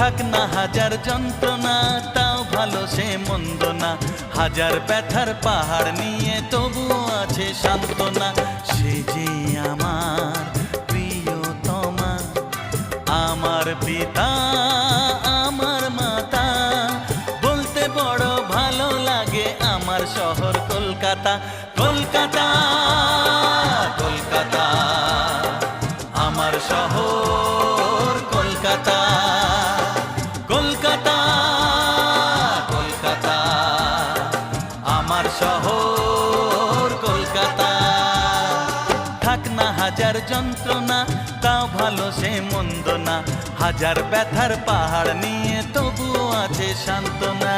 থাক না হাজার যন্ত্রণা, তাও ভালো সে মন্দ না। হাজার ব্যথার পাহাড় নিয়ে তবুও আছে সান্ত্বনা। সে যে আমার প্রিয়তমা, আমার পিতা, আমার মাতা। বলতে বড় ভালো লাগে আমার শহর কলকাতা। কলকাতা, কলকাতা, আমার শহর কলকাতা। কলকাতা, কলকাতা, আমার শহর কলকাতা। থাক না হাজার যন্ত্রণা, তাও ভালো সে মন্দ না। হাজার ব্যথার পাহাড় নিয়ে তবুও আছে সান্ত্বনা।